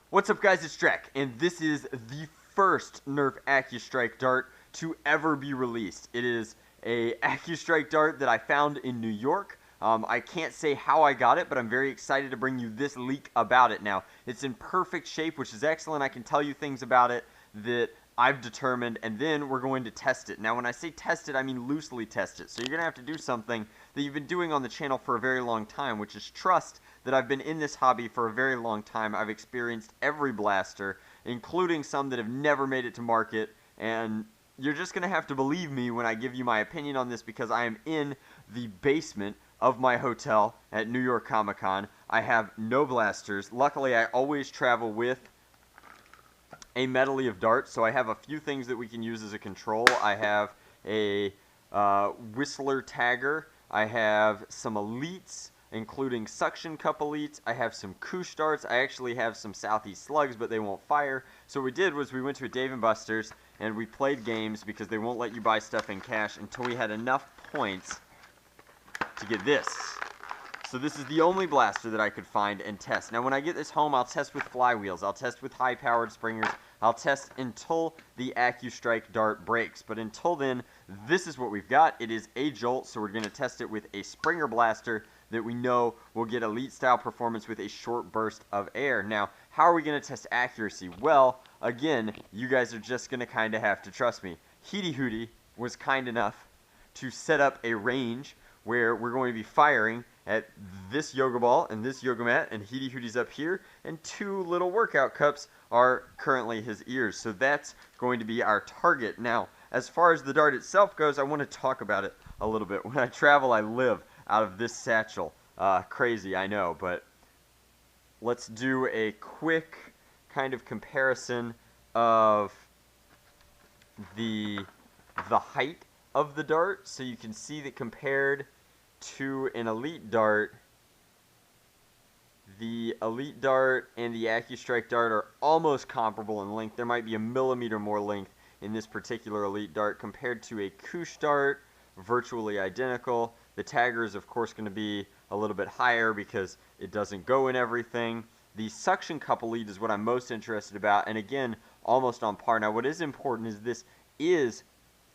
What's up guys, it's Drac, and this is the first Nerf Accustrike dart to ever be released. It is a Accustrike dart that I found in New York. I can't say how I got it, but I'm very excited to bring you this leak about it now. It's in perfect shape, which is excellent. I can tell you things about it that I've determined, and then we're going to test it. Now, when I say test it, I mean loosely test it. So you're going to have to do something that you've been doing on the channel for a very long time, which is trust that I've been in this hobby for a very long time. I've experienced every blaster, including some that have never made it to market, and you're just going to have to believe me when I give you my opinion on this, because I am in the basement of my hotel at New York Comic Con. I have no blasters. Luckily, I always travel with a medley of darts, so I have a few things that we can use as a control. I have a Whistler Tagger. I have some elites, including suction cup elites. I have some Koosh darts. I actually have some Southeast slugs, but they won't fire. So what we did was we went to a Dave & Buster's and we played games, because they won't let you buy stuff in cash until we had enough points to get this. So this is the only blaster that I could find and test. Now when I get this home, I'll test with flywheels. I'll test with high-powered springers. I'll test until the Accustrike dart breaks. But until then, this is what we've got. It is a jolt, so we're going to test it with a springer blaster that we know will get elite-style performance with a short burst of air. Now, how are we going to test accuracy? Well, again, you guys are just going to kind of have to trust me. Heaty Hootie was kind enough to set up a range where we're going to be firing at this yoga ball and this yoga mat, and Heaty Hootie's up here, and two little workout cups are currently his ears. So that's going to be our target. Now, as far as the dart itself goes, I want to talk about it a little bit. When I travel, I live out of this satchel. Crazy, I know, but let's do a quick kind of comparison of the height of the dart, so you can see that compared to an elite dart, the elite dart and the Accustrike dart are almost comparable in length. There might be a millimeter more length in this particular elite dart compared to a Koosh dart, virtually identical. The Tagger is of course going to be a little bit higher because it doesn't go in everything. The suction cup elite is what I'm most interested about, and again, almost on par. Now what is important is this is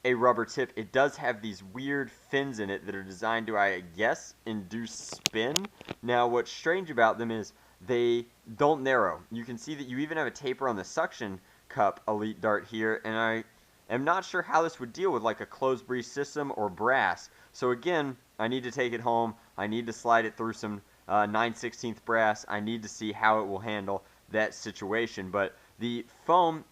a rubber tip. It does have these weird fins in it that are designed to, I guess, induce spin. Now what's strange about them is they don't narrow. You can see that you even have a taper on the suction cup elite dart here, and I am not sure how this would deal with like a closed breeze system or brass. So again, I need to take it home. I need to slide it through some 9/16 brass. I need to see how it will handle that situation. But the foam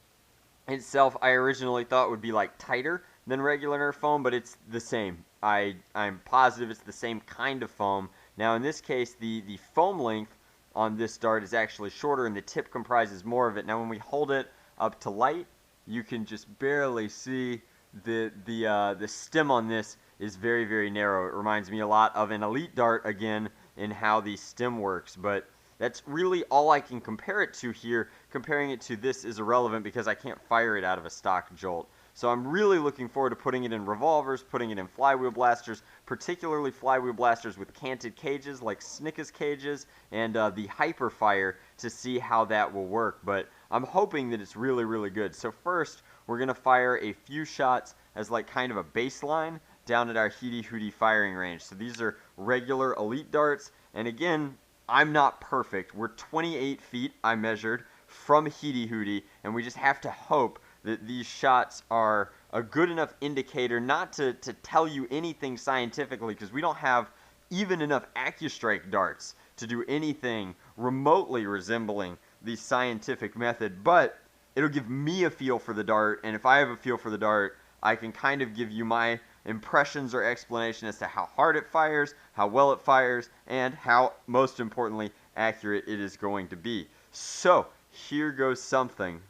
itself, I originally thought would be like tighter than regular Nerf foam, but it's the same. I'm positive it's the same kind of foam. Now in this case, the foam length on this dart is actually shorter, and the tip comprises more of it. Now when we hold it up to light, you can just barely see the stem on this is very, very narrow. It reminds me a lot of an elite dart again in how the stem works, but that's really all I can compare it to here. Comparing it to this is irrelevant because I can't fire it out of a stock jolt. So I'm really looking forward to putting it in revolvers, putting it in flywheel blasters, particularly flywheel blasters with canted cages like Snicka's cages, and the Hyperfire to see how that will work. But I'm hoping that it's really, really good. So first, we're going to fire a few shots as like kind of a baseline down at our Heaty Hootie firing range. So these are regular elite darts, and again, I'm not perfect. We're 28 feet, I measured, from Heaty Hootie, and we just have to hope that these shots are a good enough indicator not to tell you anything scientifically, because we don't have even enough Accustrike darts to do anything remotely resembling the scientific method, but it'll give me a feel for the dart, and if I have a feel for the dart, I can kind of give you my impressions or explanation as to how hard it fires, how well it fires, and how, most importantly, accurate it is going to be. So, here goes something.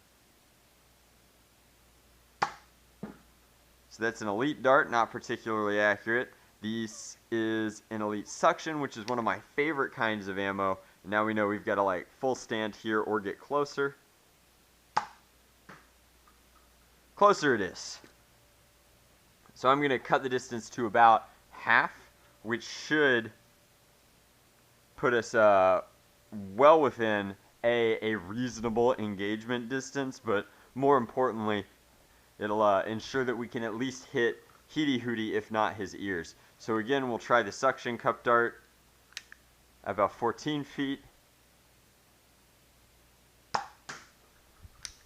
So that's an elite dart, not particularly accurate. This is an elite suction, which is one of my favorite kinds of ammo. Now we know we've got to like full stand here or get closer. Closer it is. So I'm going to cut the distance to about half, which should put us well within a reasonable engagement distance, but more importantly, it'll ensure that we can at least hit Heaty Hooty, if not his ears. So again, we'll try the suction cup dart at about 14 feet.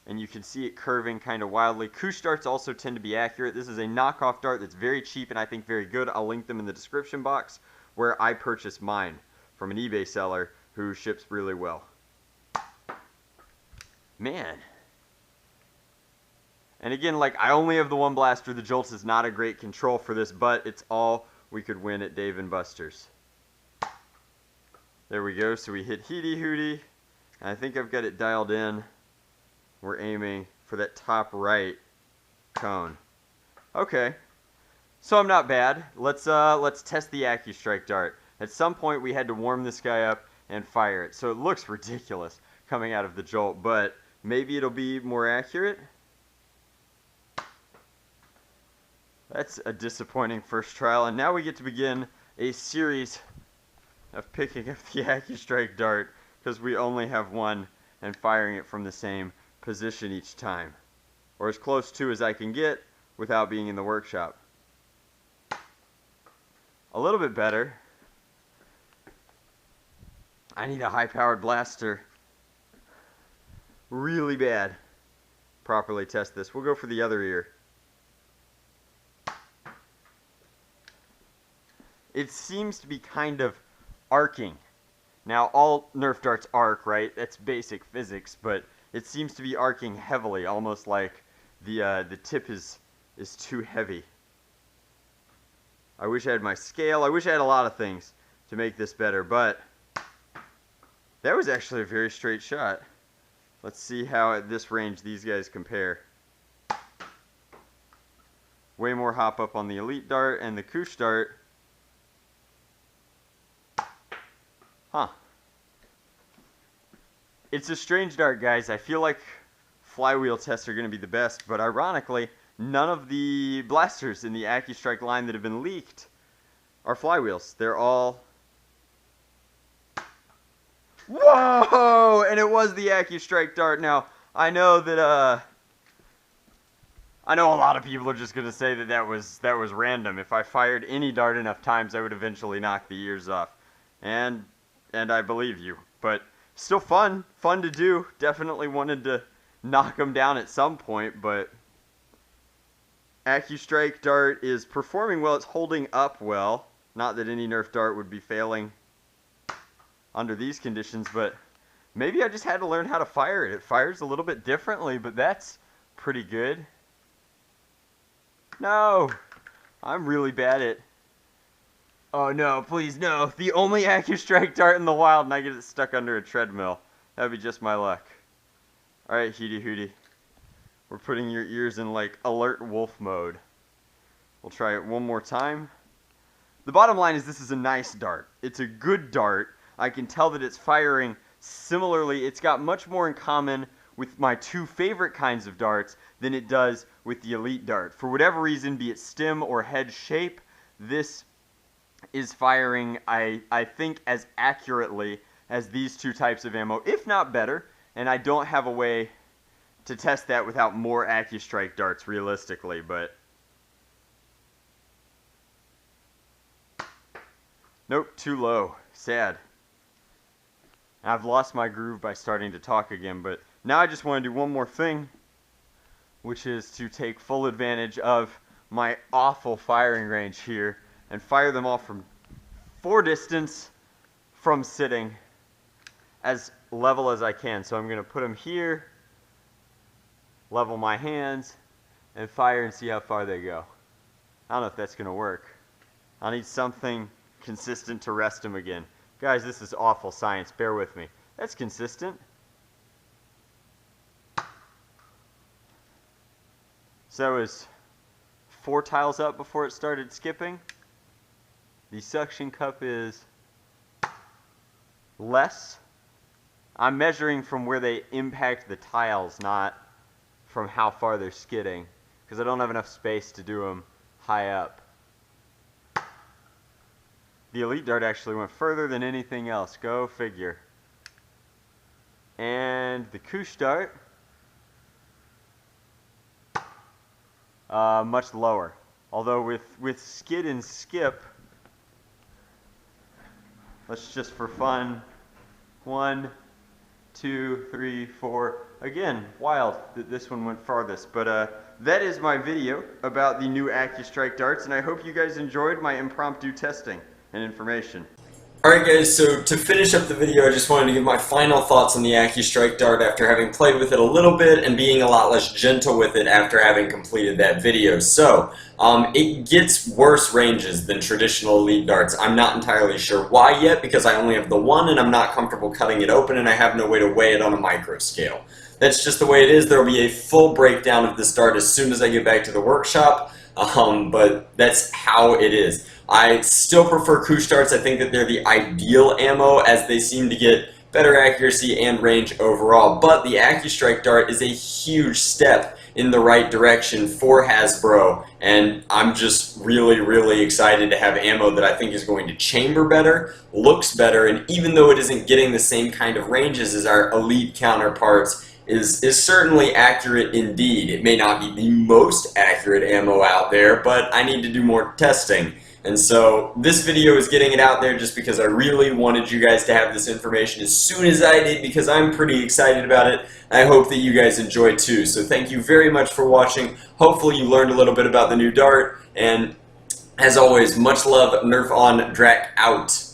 And you can see it curving kind of wildly. Koosh darts also tend to be accurate. This is a knockoff dart that's very cheap and I think very good. I'll link them in the description box where I purchased mine from an eBay seller who ships really well. Man. And again, like, I only have the one blaster. The Jolt is not a great control for this, but it's all we could win at Dave & Buster's. There we go. So we hit Heaty Hooty. And I think I've got it dialed in. We're aiming for that top right cone. Okay. So I'm not bad. Let's test the Accustrike dart. At some point we had to warm this guy up and fire it. So it looks ridiculous coming out of the Jolt, but maybe it'll be more accurate. That's a disappointing first trial, and now we get to begin a series of picking up the Accustrike dart because we only have one and firing it from the same position each time, or as close to as I can get without being in the workshop. A little bit better. I need a high-powered blaster really bad. Properly test this. We'll go for the other ear. It seems to be kind of arcing. Now, all Nerf darts arc, right? That's basic physics, but it seems to be arcing heavily, almost like the tip is too heavy. I wish I had my scale. I wish I had a lot of things to make this better, but that was actually a very straight shot. Let's see how at this range these guys compare. Way more hop up on the Elite dart and the Koosh dart. Huh. It's a strange dart, guys. I feel like flywheel tests are going to be the best, but ironically, none of the blasters in the Accustrike line that have been leaked are flywheels. They're all... Whoa! And it was the Accustrike dart. Now, I know that, I know a lot of people are just going to say that that was random. If I fired any dart enough times, I would eventually knock the ears off. And I believe you. But still fun to do. Definitely wanted to knock them down at some point, but Accustrike dart is performing well. It's holding up well. Not that any Nerf dart would be failing under these conditions, but maybe I just had to learn how to fire it. It fires a little bit differently, but that's pretty good. No! I'm really bad at... Oh no, please no. The only Accustrike dart in the wild and I get it stuck under a treadmill. That'd be just my luck. Alright, Heaty Hooty. We're putting your ears in like alert wolf mode. We'll try it one more time. The bottom line is this is a nice dart. It's a good dart. I can tell that it's firing similarly. It's got much more in common with my two favorite kinds of darts than it does with the Elite dart. For whatever reason, be it stem or head shape, this is firing, I think, as accurately as these two types of ammo, if not better, and I don't have a way to test that without more Accustrike darts, realistically, but... Nope, too low. Sad. I've lost my groove by starting to talk again, but now I just want to do one more thing, which is to take full advantage of my awful firing range here and fire them all from distance from sitting as level as I can. So I'm going to put them here, level my hands, and fire and see how far they go. I don't know if that's going to work. I'll need something consistent to rest them again. Guys, this is awful science. Bear with me. That's consistent. So it was 4 tiles up before it started skipping. The suction cup is less. I'm measuring from where they impact the tiles, not from how far they're skidding, because I don't have enough space to do them high up. the Elite Dart actually went further than anything else. Go figure. And the Accustrike Dart, much lower. Although with skid and skip, let's just for fun, 1, 2, 3, 4. Again, wild that this one went farthest. But that is my video about the new Accustrike darts, and I hope you guys enjoyed my impromptu testing and information. Alright guys, so to finish up the video, I just wanted to give my final thoughts on the Accustrike dart after having played with it a little bit and being a lot less gentle with it after having completed that video. So, it gets worse ranges than traditional Elite darts. I'm not entirely sure why yet, because I only have the one and I'm not comfortable cutting it open and I have no way to weigh it on a micro scale. That's just the way it is. There will be a full breakdown of this dart as soon as I get back to the workshop, but that's how it is. I still prefer Accustrike darts. I think that they're the ideal ammo as they seem to get better accuracy and range overall. But the Accustrike dart is a huge step in the right direction for Hasbro, and I'm just really excited to have ammo that I think is going to chamber better, looks better, and even though it isn't getting the same kind of ranges as our Elite counterparts, is certainly accurate indeed. It may not be the most accurate ammo out there, but I need to do more testing. And so this video is getting it out there just because I really wanted you guys to have this information as soon as I did, because I'm pretty excited about it. I hope that you guys enjoyed too. So thank you very much for watching. Hopefully you learned a little bit about the new dart. And as always, much love, Nerf on, Drac out.